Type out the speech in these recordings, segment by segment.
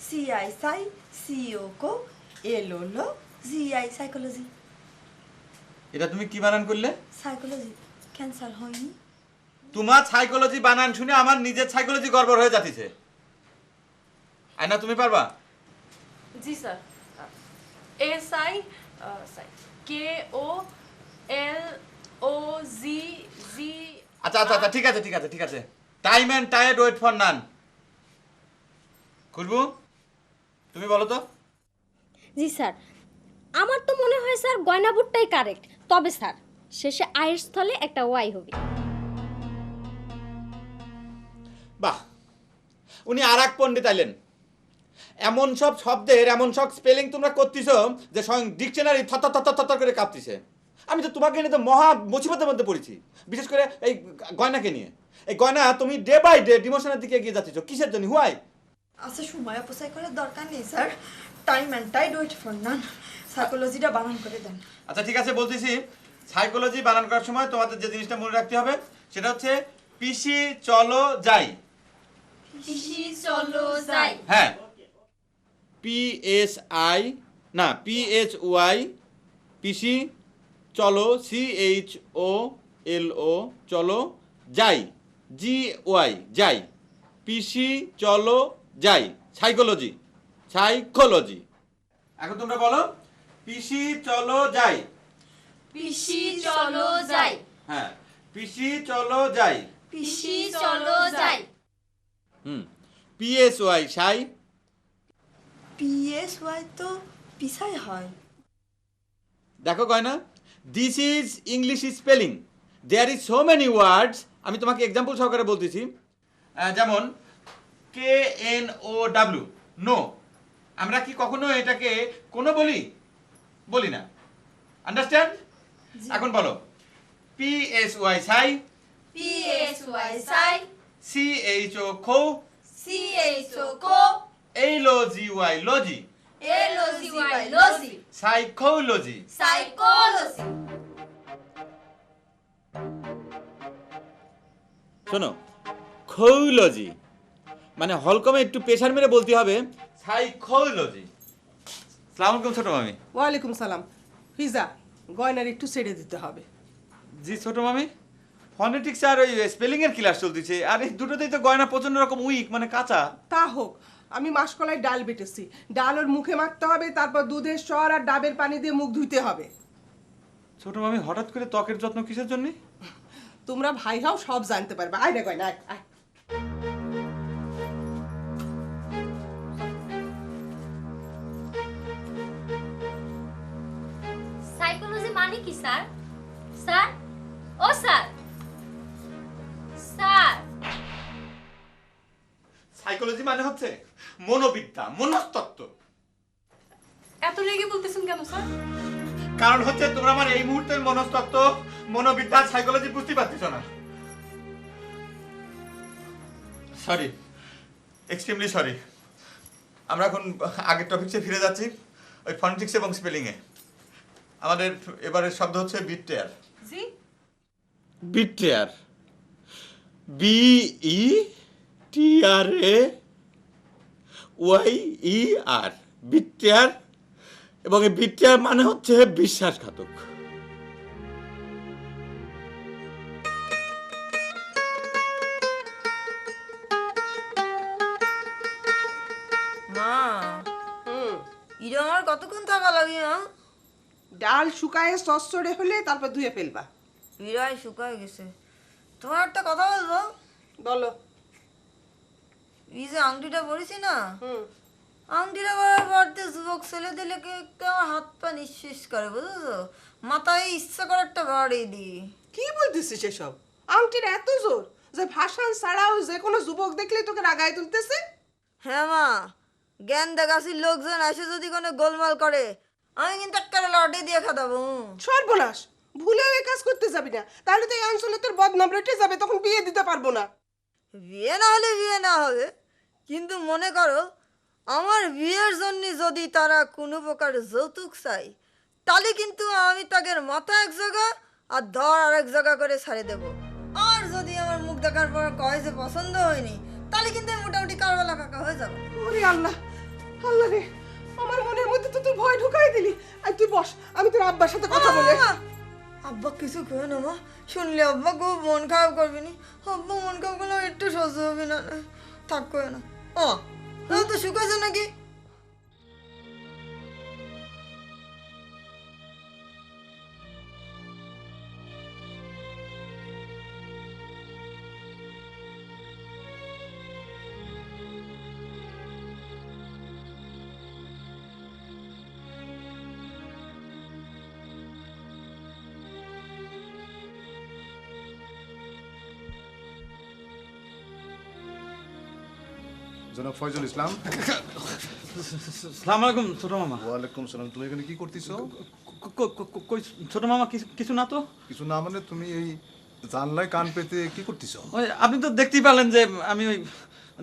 CI সাই, CO কো, এলো লো, GI psychology. এটা তুমি কি বানান করলে? সাইকোলজি ক্যান্সার হয়নি। তোমার সাইকোলজি বানান শুনে আমার নিজের সাইকোলজি গড়বড় হয়ে যাচ্ছে। আয়না তুমি পারবা? জি sir. S I K O L O G G. আচ্ছা আচ্ছা আচ্ছা, ঠিক আছে। টাইম অ্যান্ড টায়ার্ড ওয়েট ফর নান। খুশবু, তুমি বলো তো। জি স্যার, আমার তো মনে হয় স্যার গয়নাবুটটাই কারেক্ট। তবে স্যার শেষে আয়ের স্থলে একটা ওয়াই হবে। বাহ, উনি আর এক পণ্ডিত আইলেন। এমন সব শব্দের এমন সব স্পেলিং তোমরা করতেছ যে স্বয়ং ডিকশনারি থর করে কাঁপতেছে। আমি তো তোমাকে নিয়ে তো মহা মুসিবতের মধ্যে পড়েছি, বিশেষ করে এই গয়নাকে নিয়ে। এই গয়না তুমি ডে বাই ডে ডিমোশনের দিকে এগিয়ে যাচ্ছ, কিসের জন্য? হুয়াই? আচ্ছা, সময় অপচয় করার দরকার নেই sir. Time and tide wait for none. সাইকোলজিটা বানান করে দেন। আচ্ছা ঠিক আছে, বলতেছি। সাইকোলজি বানান করার সময় তোমাদের যে জিনিসটা মনে রাখতে হবে সেটা হচ্ছে পিসি চলো যাই। পিসি চলো যাই। হ্যাঁ, PSI না PHY, পিসি চলো, CHOLO চলো, যাই, GY যাই, পিসি চলো যাই। সাইকোলজি। এখন তোমরা বলো, পিসি চলো যাই। পিসি চলো যাই। হ্যাঁ, পিসি চলো যাই। পিসি চলো যাই। PSY সাই। পিএসওয়াই তো পিসাই হয়। দেখো গয়না, this is English spelling. There is so many words. আমি তোমাকে এক্সাম্পল সহকারে বলতেছি। যেমন KNOW, নো। আমরা কি কখনো এটাকে কোনো বলি না। আন্ডারস্ট্যান্ড? এখন বলো, PSY সাই। পিএসওয়াই সাই। CHO খো। সিএইচও কো। LOGY লজি। এলওজিওয়াই লজি। সাইকোলজি। সাইকোলজি। শোনো, খৌলজি মানে হলকমে একটু প্রেশার মেরে বলতে হবে সাইকোলজি। সালাম আলাইকুম ছোট মামি। ওয়ালাইকুম সালাম। ফিজা, গয়নার একটু ছেড়ে দিতে হবে। জি ছোট মামি, ফনেটিক্স আর ওই স্পেলিং এর ক্লাস চলতেছে, আর এই দুটোতেই তো গয়না প্রচন্ড রকম উইক, মানে কাঁচা। তা হোক, আমি মাসকলাই ডাল বেটেছি। ডাল ওর মুখে মাখতে হবে, তারপর দুধের সর আর ডাবের পানি দিয়ে মুখ ধুইতে হবে। ছোট মামি, হঠাৎ করে ত্বকের যত্ন কিসের জন্য? তোমরা ভাই হও, সব জানতে পারবে। আয় রে গয়না, আয় আয়। সাইকোলজি মানে কি স্যার? স্যার, ও স্যার। স্যার, সাইকোলজি মানে হচ্ছে মনোবিদ্যা, মনস্তত্ত্ব। এত রেগে বলতেছেন কেন স্যার? কারণ হচ্ছে তোমরা আমার এই মুহূর্তের মনস্তত্ত্ব, মনোবিদ্যা, সাইকোলজি বুঝতে পারতেছ না। Sorry, extremely sorry. আমরা এখন আগের টপিকসে ফিরে যাচ্ছি, ওই ফনেটিক্স এবং স্পেলিংয়ে। আমাদের এবারের শব্দ হচ্ছে বিট্রেয়ার। জি। বিট্রেয়ার, BETRAYER, বিট্রেয়ার। এবং এই বিট্রেয়ার মানে হচ্ছে বিশ্বাসঘাতক। মা, এটা আমার কতক্ষণ থাকা লাগে? ডাল শুকায় সসরে হলে তারপর ধুয়ে ফেলবা। বিরায় শুকায় গেছে। তোমার একটা কথা বলবো? বলো। এই যে আংটিটা পরেছি না, আংটিটা পরার পর যুবক ছেলেদেরকে আমার হাত পা নিঃশেষ করে, বুঝেছো? মাথায় ইচ্ছা করে একটা বাড়ি দিই। কি বলতেছিস এসব? আংটির এত জোর যে ভাষণ ছাড়াও যে কোনো যুবক দেখলেই তোকে রাগায় তুলতেছে? হ্যাঁ মা, জ্ঞান দেখাসির লোকজন এসে যদি কোনো গোলমাল করে, আমি কিন্তু একটা লটে দিয়ে খাটাবো। সর্বনাশ, ভুলেও এই কাজ করতে যাবি না, তাহলে তো এই অঞ্চলে তোর বদনাম রটে যাবে, তখন বিয়ে দিতে পারবো না। বিয়ে না হলে বিয়ে না হবে, কিন্তু মনে করো আমার বিয়ের জন্য যদি তারা কোনো প্রকার যৌতুক চাই, তাহলে কিন্তু আমি তাদের মাথা এক জায়গা আর ধর আর এক জায়গা করে ছাড়ে দেব। আর যদি আমার মুখ দেখার পর কয় যে পছন্দ হয়নি, তাহলে কিন্তু আমি মোটামুটি কারবালা কাকা হয়ে যাবো। ওরে আল্লাহ, আল্লাহ রে, আমার মনের মধ্যে তো তুই ভয় ঢুকাই দিলি। আর তুই বস, আমি তোর আব্বার সাথে কথা বলে। আব্বা কিছু কেউ না মা, শুনলে আব্বা খুব মন খারাপ করবি নি। আব্বা মন খারাপ করলে একটু সহ্য হবে না, থাক করে না। ও তো শুকাইছে নাকি? জনাব ফয়জুল ইসলাম। সালাম আলাইকুম ছোট মামা। ওয়ালাইকুম সালাম। তুমি এখানে কি করতেছো? কই ছোট মামা, কিছু না তো। কিছু না মানে তুমি এই জানলায় কান পেতে কি করতেছো? ওই আপনি তো দেখতেই পারলেন যে আমি ওই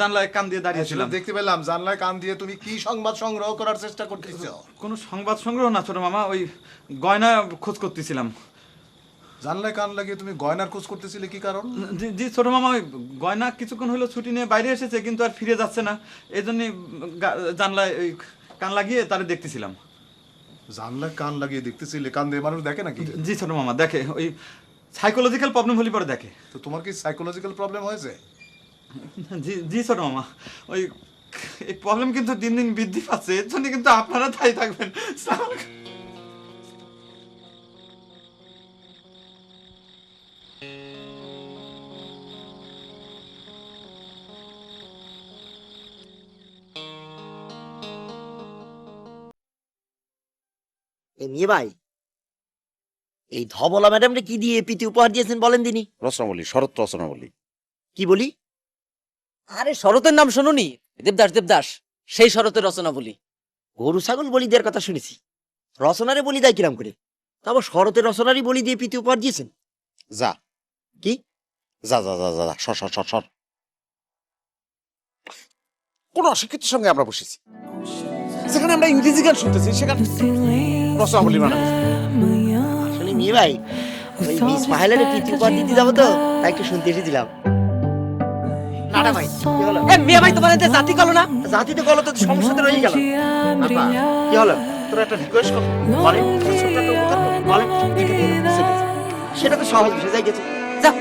জানলায় কান দিয়ে দাঁড়িয়েছিলাম। দেখতে পেলাম জানলায় কান দিয়ে তুমি কি সংবাদ সংগ্রহ করার চেষ্টা করতেছো? কোনো সংবাদ সংগ্রহ না ছোট মামা, ওই গয়না খোঁজ করতেছিলাম। জানলায় কান লাগিয়ে তুমি গয়নার খোঁজ করতেছিলে, কি কারণ? জি ছোট মামা, ওই গয়না কিছুক্ষণ হলো ছুটি নিয়ে বাইরে এসেছে, কিন্তু আর ফিরে যাচ্ছে না। এই জন্যই জানলায় ওই কান লাগিয়ে তারে দেখতেছিলাম। জানলায় কান লাগিয়ে দেখতেছিলে? কান দিয়ে মানুষ দেখে নাকি? জি ছোট মামা, দেখে। ওই সাইকোলজিক্যাল প্রবলেম হলে পরে দেখে। তো তোমার কি সাইকোলজিক্যাল প্রবলেম হয়েছে? জি জি ছোট মামা, ওই এই প্রবলেম কিন্তু দিন দিন বৃদ্ধি পাচ্ছে। এর জন্য কিন্তু আপনারা তাই থাকবেন। এই মেয়ে ভাই, এই ধবলা ম্যাডামরে কি দিয়ে পিটি উপহার দিয়েছেন বলেন দিনি? রচনাবলী, শরৎ রচনাবলী। কি বলি? আরে শরতের নাম শোনোনি? দেবদাস, দেবদাস, সেই শরতের রচনা বলি। গরু ছাগল বলি দেওয়ার কথা শুনেছি, রচনারে বলি দেয় কিরাম করে? তারপর শরতের রচনারই বলি দিয়ে পিটি উপহার দিয়েছেন? যা কি যা যা যা যা সর সর সর সর। কোন অশিক্ষিতের সঙ্গে আমরা বসেছি, সেখানে আমরা ইংরেজি গান শুনতেছি, সেখানে রচনাবলী মানে আসলে মেয়ে ভাই, ওই মিস মাহেলারে পিটি উপহার দিতে যাবো তো, তাই একটু শুনতে এসেছিলাম। নাটা ভাই, কি হলো? এ মেয়ে ভাই, তোমার এতে জাতি কলো না? জাতিতে গেল তো সমস্যাতে রয়ে গেল। বাবা, কি হলো? তোর একটা রিকোয়েস্ট কর, বলে ছোট্ট একটা উপকার কর, বলে দেখে দিয়ে বুঝে গেছে। সেটা তো সহজ বিষয়, যাই গেছে। যা।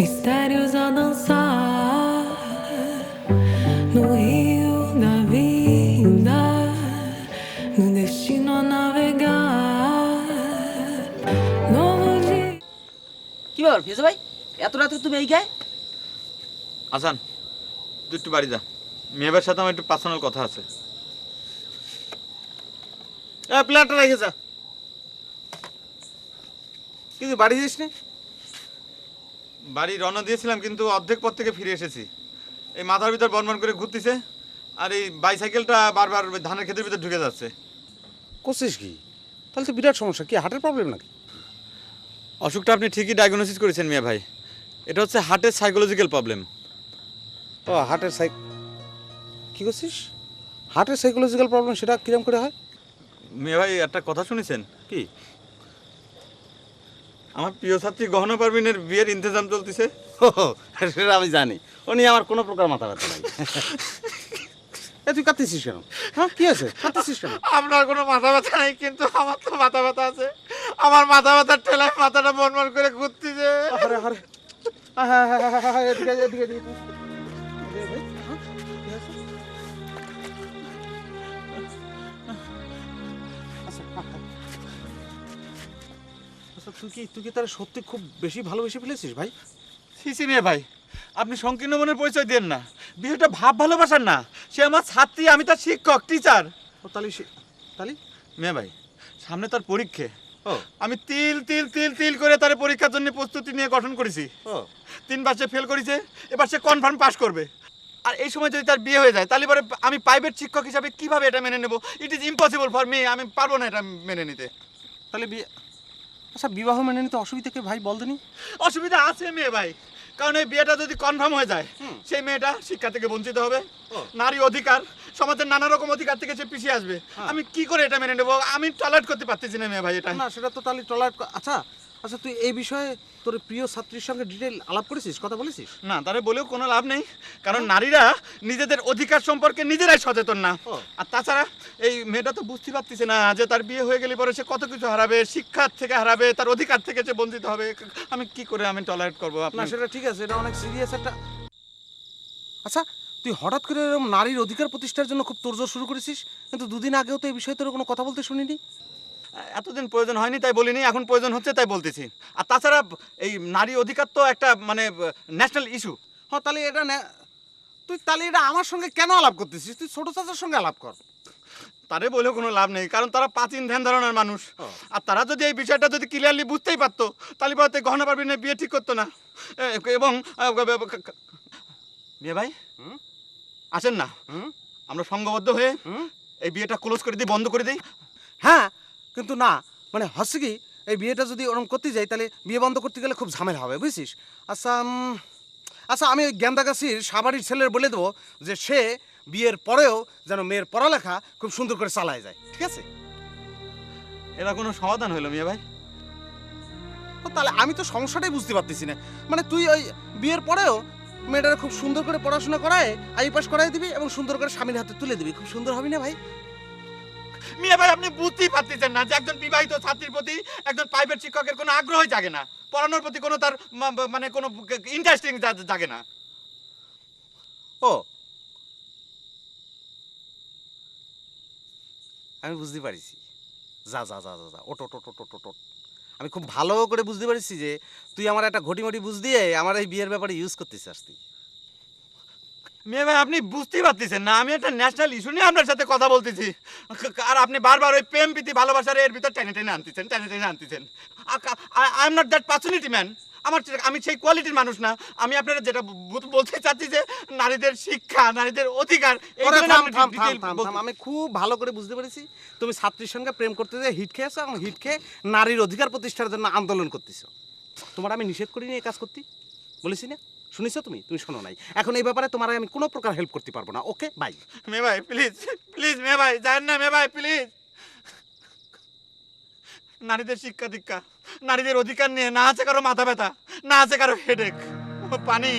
Mistérios a dançar no rio da vida, no destino a navegar. Novo dia. কি ব্যাপার ফেজা ভাই, এত রাতে তুমি এই গায়ে? আসান, তুই একটু বাড়ি যা, মেয়েবার সাথে আমার একটু পার্সোনাল কথা আছে। প্লেয়ারটা রেখে যা। কিন্তু বাড়ি যাস নি? বাড়ি রওনা দিয়েছিলাম, কিন্তু অর্ধেক পথ থেকে ফিরে এসেছি। এই মাথার ভিতর বনবন করে ঘুরতেছে, আর এই বাইসাইকেলটা বারবার ধানের ক্ষেতের ভিতর ঢুকে যাচ্ছে। করছিস কি? তাহলে তো বিরাট সমস্যা। কি হার্টের প্রবলেম নাকি? অসুখটা আপনি ঠিকই ডায়াগনোসিস করেছেন মিয়া ভাই, এটা হচ্ছে হার্টের সাইকোলজিক্যাল প্রবলেম। ও হার্টের কি করছিস? হার্টের সাইকোলজিক্যাল প্রবলেম, সেটা কিরম করে হয়? মিয়া ভাই, একটা কথা শুনেছেন? কি? আমার প্রিয় ছাত্রী গহনা পারভিনের বিয়ের ইন্তজাম চলতেছে। সেটা আমি জানি, ও নিয়ে আমার কোনো প্রকার মাথা ব্যথা নাই। তুই কাঁদতেছিস কেন? হ্যাঁ, কি আছে? কাঁদতেছিস কেন? আপনার কোনো মাথা ব্যথা নেই, কিন্তু আমার তো মাথা ব্যথা আছে। আমার মাথা ব্যথার ঠেলায় মাথাটা বনবন করে ঘুরতেছে। আরে আরে, এদিকে এদিকে এদিকে। তুই কি তারা সত্যি খুব বেশি ভালোবেসে ফেলেছিস ভাই? সিসি মিয়া ভাই, আপনি সংকীর্ণ মনের পরিচয় দেন না। বিষয়টা ভাব ভালোবাসার না, সে আমার ছাত্রী, আমি তার শিক্ষক, টিচার। ও তাহলে তাহলে মেয়ে ভাই, সামনে তার পরীক্ষা। ও আমি তিল তিল তিল তিল করে তার পরীক্ষার জন্য প্রস্তুতি নিয়ে গঠন করেছি। ও 3 বার সে ফেল করেছে, এবার সে কনফার্ম পাস করবে। আর এই সময় যদি তার বিয়ে হয়ে যায় তাহলে পরে আমি প্রাইভেট শিক্ষক হিসাবে কিভাবে এটা মেনে নেব? It is impossible for me, আমি পারবো না এটা মেনে নিতে। তাহলে আচ্ছা বিবাহ মেনে নিতে অসুবিধা কে ভাই বল দিনি? অসুবিধা আছে মেয়ে ভাই, কারণ এই বিয়েটা যদি কনফার্ম হয়ে যায় সেই মেয়েটা শিক্ষা থেকে বঞ্চিত হবে, নারী অধিকার, সমাজের নানা রকম অধিকার থেকে সে পিছিয়ে আসবে। আমি কি করে এটা মেনে নেব? আমি টলারেট করতে পারতেছি না মেয়ে ভাই এটা। না সেটা তো তাহলে টলারেট। আচ্ছা আচ্ছা, তুই এই বিষয়ে তোর প্রিয় ছাত্রীর সঙ্গে ডিটেল আলাপ করেছিস, কথা বলেছিস? না, তারে বলেও কোনো লাভ নেই, কারণ নারীরা নিজেদের অধিকার সম্পর্কে নিজেরাই সচেতন না। আর তাছাড়া এই মেয়েটা তো বুঝতে পারতেছে না যে তার বিয়ে হয়ে গেলে পরে সে কত কিছু হারাবে, শিক্ষার থেকে হারাবে, তার অধিকার থেকে সে বঞ্চিত হবে। আমি কি করে আমি টলারেট করবো? না আপনার সেটা ঠিক আছে, এটা অনেক সিরিয়াস একটা। আচ্ছা তুই হঠাৎ করে এরকম নারীর অধিকার প্রতিষ্ঠার জন্য খুব তোড়জোড় শুরু করেছিস, কিন্তু দুদিন আগেও তো এই বিষয়ে তোর কোনো কথা বলতে শুনিনি। এতদিন প্রয়োজন হয়নি তাই বলিনি, এখন প্রয়োজন হচ্ছে তাই বলতেছি। আর তাছাড়া এই নারী অধিকার তো একটা মানে ন্যাশনাল ইস্যু। হ্যাঁ তাহলে এটা তুই তাহলে এটা আমার সঙ্গে কেন আলাপ করতেছিস? তুই ছোট চাচার সঙ্গে আলাপ কর। তারে বলেও কোনো লাভ নেই, কারণ তারা প্রাচীন ধ্যান ধারণার মানুষ। আর তারা যদি এই বিষয়টা যদি ক্লিয়ারলি বুঝতেই পারতো তাহলে পরে গহনা পারবিনে বিয়ে ঠিক করতো না। এবং বিয়ে ভাই আসেন না, আমরা সংঘবদ্ধ হয়ে এই বিয়েটা ক্লোজ করে দিই, বন্ধ করে দিই। হ্যাঁ কিন্তু না, মানে হচ্ছে কি, এই বিয়েটা যদি ওরকম করতে যাই তাহলে বিয়ে বন্ধ করতে গেলে খুব ঝামেলা হবে, বুঝছিস? আচ্ছা আচ্ছা, আমি গ্যান্দাগাছির সাবাড়ির ছেলের বলে দেবো যে সে বিয়ের পরেও যেন মেয়ের পড়ালেখা খুব সুন্দর করে চালায় যায়, ঠিক আছে? এরা কোনো সমাধান হইলো মিয়া ভাই? তাহলে আমি তো সমস্যাটাই বুঝতে পারতেছি না। মানে তুই ওই বিয়ের পরেও মেয়েটাকে খুব সুন্দর করে পড়াশোনা করায় আই পাস করাই দিবি এবং সুন্দর করে স্বামীর হাতে তুলে দিবি, খুব সুন্দর হবে না ভাই? মিয়া ভাই আপনি বুঝতেই পারতেছেন না যে একজন বিবাহিত ছাত্রীর প্রতি একজন প্রাইভেট শিক্ষকের কোনো আগ্রহই জাগে না, পড়ানোর প্রতি কোনো তার মানে কোনো ইন্টারেস্টিং জাগে না। ও আমি বুঝতে পারিছি, যা যা যা যা যা ওট ওট ওট ওট ওট ওট। আমি খুব ভালো করে বুঝতে পারছি যে তুই আমার একটা ঘটিমটি বুঝ দিয়ে আমার এই বিয়ের ব্যাপারে ইউজ করতে চাস তুই। মেয়ে ভাই আপনি বুঝতেই পারতেছেন না, আমি একটা ন্যাশনাল ইস্যু নিয়ে আপনার সাথে কথা বলতেছি, আর আপনি বারবার ওই প্রেম প্রীতি ভালোবাসার এর ভিতর টেনে টেনে আনতেছেন। I am not that personality man. আমি সেই কোয়ালিটির মানুষ না। আমি আপনারা যেটা বলতে চাচ্ছি যে নারীদের শিক্ষা, নারীদের অধিকার। আমি খুব ভালো করে বুঝতে পেরেছি তুমি ছাত্রীর সঙ্গে প্রেম করতে যে হিট খেয়েছো এবং হিট খেয়ে নারীর অধিকার প্রতিষ্ঠার জন্য আন্দোলন করতেছো। তোমার আমি নিষেধ করিনি এই কাজ করতে, বলেছি না? শুনেছো তুমি? তুমি শোনো নাই। এখন এই ব্যাপারে তোমার আমি কোনো প্রকার হেল্প করতে পারবো না। Okay bye. মে ভাই প্লিজ প্লিজ, মে ভাই যান না, মে ভাই প্লিজ। নারীদের শিক্ষা দীক্ষা, নারীদের অধিকার নিয়ে না আছে কারো মাথা ব্যথা, না আছে কারো হেডেক। পানি